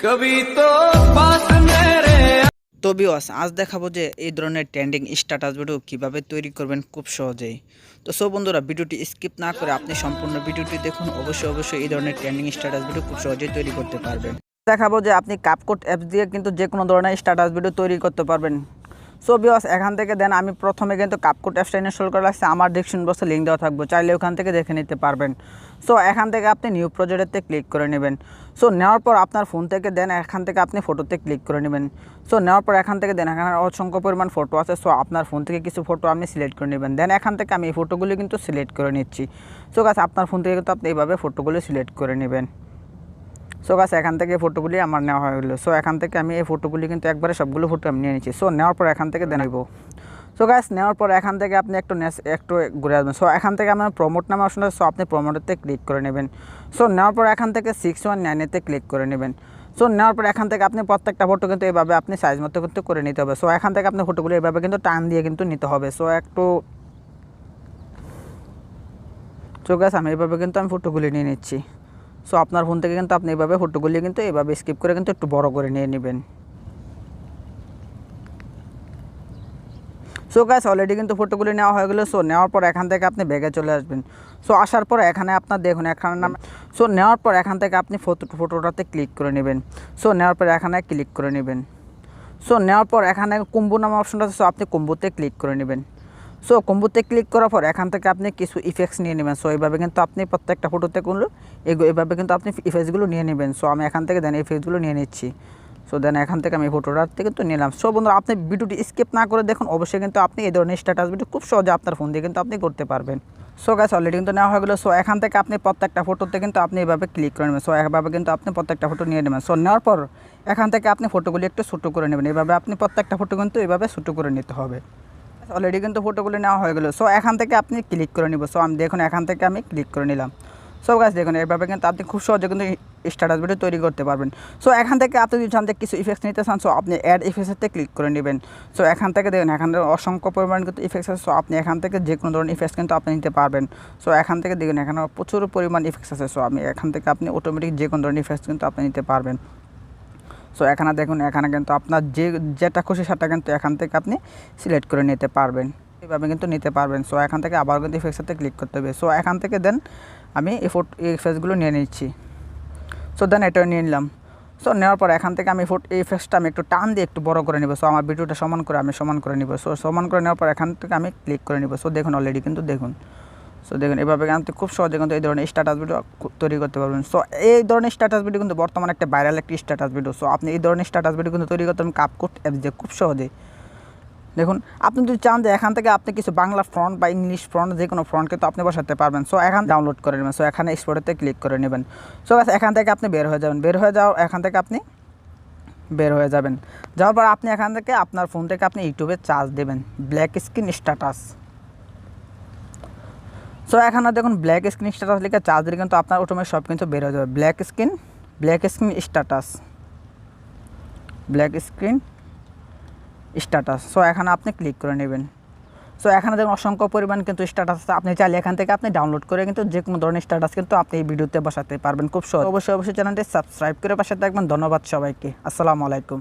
कभी तो पास मेरे। তো ভিউয়ার্স আজ দেখাবো যে এই ধরনের ট্রেন্ডিং স্ট্যাটাস ভিডিও কিভাবে তৈরি করবেন খুব সহজেই। তো সো বন্ধুরা ভিডিওটি স্কিপ না করে আপনি সম্পূর্ণ ভিডিওটি দেখুন, অবশ্যই এই ধরনের ট্রেন্ডিং স্ট্যাটাস ভিডিও খুব সহজেই তৈরি করতে পারবেন। দেখাবো যে আপনি কাপকট অ্যাপস দিয়ে কিন্তু যে কোনো ধরনের স্ট্যাটাস ভিডিও তৈরি করতে পারবেন। সো ভিউয়ার্স এখান থেকে দেন আমি প্রথমে কিন্তু কাপকট অ্যাপসটা ইনস্টল করে রাখছি, আমার ডেসক্রিপশন বক্সে লিঙ্ক দেওয়া থাকবে, চাইলে ওখান থেকে দেখে নিতে পারবেন। সো এখান থেকে আপনি নিউ প্রজেক্টেতে ক্লিক করে নেবেন। সো নেওয়ার পর আপনার ফোন থেকে দেন এখান থেকে আপনি ফটোতে ক্লিক করে নেবেন। সো নেওয়ার পর এখান থেকে দেন এখানে অসংখ্য পরিমাণ ফটো আছে। সো আপনার ফোন থেকে কিছু ফটো আপনি সিলেক্ট করে নেবেন। দেন এখান থেকে আমি এই ফটোগুলি কিন্তু সিলেক্ট করে নিচ্ছি। সো গাছ আপনার ফোন থেকে কিন্তু আপনি এইভাবে ফটোগুলি সিলেক্ট করে নেবেন। সো গাছ এখান থেকে ফটোগুলি আমার নেওয়া হয়ে গেলো। সো এখান থেকে আমি এই ফটোগুলি কিন্তু একবারে সবগুলো ফটো আমি নিয়ে নিচ্ছি। সো নেওয়ার পর এখান থেকে দেন সো গাছ নেওয়ার পর এখান থেকে আপনি একটু ঘুরে আসবেন। সো এখান থেকে আমার প্রমোট নামে অপশন আছে, সো আপনি প্রমোটেতে ক্লিক করে নেবেন। সো নেওয়ার পর এখান থেকে 619-এতে ক্লিক করে নেবেন। সো নেওয়ার পর এখান থেকে আপনি প্রত্যেকটা ফটো কিন্তু এইভাবে আপনি সাইজ মতো কিন্তু করে নিতে হবে। সো এখান থেকে আপনি ফটোগুলো এইভাবে কিন্তু টান দিয়ে কিন্তু নিতে হবে। সো গাছ আমি এইভাবে কিন্তু আমি ফটোগুলি নিয়ে নিচ্ছি। সো আপনার ফোন থেকে কিন্তু আপনি এইভাবে ফটোগুলি কিন্তু এইভাবে স্কিপ করে কিন্তু একটু বড় করে নিয়ে নেবেন। সো গাইস অলরেডি কিন্তু ফটোগুলি নেওয়া হয়ে গেলো। সো নেওয়ার পর এখান থেকে আপনি ব্যাগে চলে আসবেন। সো আসার পর এখানে আপনার দেখুন এখানে নাম। সো নেওয়ার পর এখান থেকে আপনি ফটোটাতে ক্লিক করে নেবেন। সো নেওয়ার পর এখানে ক্লিক করে নেবেন। সো নেওয়ার পর এখানে কম্বো নামে অপশনটা আছে, সো আপনি কম্বোতে ক্লিক করে নেবেন। সো কম্বোতে ক্লিক করার পর এখান থেকে আপনি কিছু ইফেক্টস নিয়ে নেবেন। সো এইভাবে কিন্তু আপনি প্রত্যেকটা ফটোতে এইভাবে কিন্তু আপনি ইফেক্টসগুলো নিয়ে নেবেন। সো আমি এখান থেকে দেন ইফেক্টসগুলো নিয়ে নিচ্ছি। সো দেন এখান থেকে আমি ফটোটার থেকে তো নিলাম। সো বন্ধুরা আপনি ভিডিওটি স্কিপ না করে দেখুন, অবশ্যই কিন্তু আপনি এই ধরনের স্ট্যাটাস ভিডিও খুব সহজে আপনার ফোন দিয়ে কিন্তু আপনি করতে পারবেন। সো গাইস অলরেডি কিন্তু নেওয়া হয়ে গেলো। সো এখান থেকে আপনি প্রত্যেকটা ফটোতে কিন্তু আপনি এইভাবে ক্লিক করে নেবেন। সো এভাবে কিন্তু আপনি প্রত্যেকটা ফটো নিয়ে নেবেন। সো নেওয়ার পর এখান থেকে আপনি ফটোগুলি একটু ছোটো করে নেবেন। এইভাবে আপনি প্রত্যেকটা ফটো কিন্তু এইভাবে ছোটো করে নিতে হবে। অলরেডি কিন্তু ফটোগুলি নেওয়া হয়ে গেলো। সো এখান থেকে আপনি ক্লিক করে নেব। সো আমি দেখুন এখান থেকে আমি ক্লিক করে নিলাম। সো গাইস দেখুন এইভাবে কিন্তু আপনি খুব সহজে কিন্তু স্ট্যাটাস ভিডিও তৈরি করতে পারবেন। সো এখান থেকে আপনি যদি চান কিছু ইফেক্টস নিতে চান, সো আপনি অ্যাড ইফেক্টসে ক্লিক করে নেবেন। সো এখান থেকে দেখুন এখানে অসংখ্য পরিমাণ কিন্তু ইফেক্টস আছে। সো আপনি এখান থেকে যে কোনো ধরনের ইফেক্টস কিন্তু আপনি নিতে পারবেন। সো এখান থেকে দেখুন এখানে প্রচুর পরিমাণ ইফেক্টস আছে। সো আমি এখান থেকে আপনি অটোমেটিক যে কোনো ধরনের ইফেক্টস কিন্তু আপনি নিতে পারবেন। সো এখানে দেখুন এখানে কিন্তু আপনার যেটা খুশি সেটা কিন্তু এখান থেকে আপনি সিলেক্ট করে নিতে পারবেন, এইভাবে কিন্তু নিতে পারবেন। সো এখান থেকে আবার কিন্তু ইফেক্টসে ক্লিক করতে হবে। সো এখান থেকে দেন আমি এই ফেসগুলো নিয়ে নিচ্ছি। সো দেন এটাও নিয়ে নিলাম। সো নেওয়ার পর এখান থেকে আমি এই ফেসটা আমি একটু টান দিয়ে একটু বড় করে নেব। সো আমার ভিডিওটা সমান করে আমি সমান করে নিব। সো সমান করে নেওয়ার পর এখান থেকে আমি ক্লিক করে নিব। সো দেখুন অলরেডি কিন্তু দেখুন। সো দেখুন এভাবে কিন্তু খুব সহজে কিন্তু এই ধরনের স্ট্যাটাস ভিডিও তৈরি করতে পারবেন। সো এই ধরনের স্ট্যাটাস ভিডিও কিন্তু বর্তমানে একটা ভাইরাল একটি স্ট্যাটাস ভিডিও। সো আপনি এই ধরনের স্ট্যাটাস ভিডিও কিন্তু তৈরি করতে পারবেন কাপকট অ্যাপস দিয়ে খুব সহজে। দেখুন আপনি যদি চান যে এখান থেকে আপনি কিছু বাংলা ফ্রন্ট বা ইংলিশ ফ্রন্ট যে কোনো ফ্রন্ট কিন্তু আপনি বসাতে পারবেন। সো এখান ডাউনলোড করে নেবেন। সো এখানে এক্সপোর্টেতে ক্লিক করে নেবেন। সো এখান থেকে আপনি বের হয়ে যাবেন। এখান থেকে আপনি বের হয়ে যাবেন। যাওয়ার পর আপনি এখান থেকে আপনার ফোন থেকে আপনি ইউটিউবে চার্জ দেবেন ব্ল্যাক স্ক্রিন স্ট্যাটাস। সো এখানে দেখুন ব্ল্যাক স্ক্রিন স্ট্যাটাস লিখে চার্জ দিলে কিন্তু আপনার অটোমেটিক সব কিন্তু বের হয়ে যাবে। Black screen status status. So এখানে আপনি ক্লিক করে নেবেন। সো এখানে দেখুন অসংখ্য পরিমাণ কিন্তু স্ট্যাটাস আছে। আপনি চাইলে এখান থেকে আপনি ডাউনলোড করে কিন্তু যে কোনো ধরনের স্ট্যাটাস কিন্তু আপনি এই ভিডিওতে বসাতে পারবেন খুব সহজ। অবশ্যই চ্যানেলটি সাবস্ক্রাইব করে পাশে থাকবেন। ধন্যবাদ সবাইকে। আসসালামু আলাইকুম।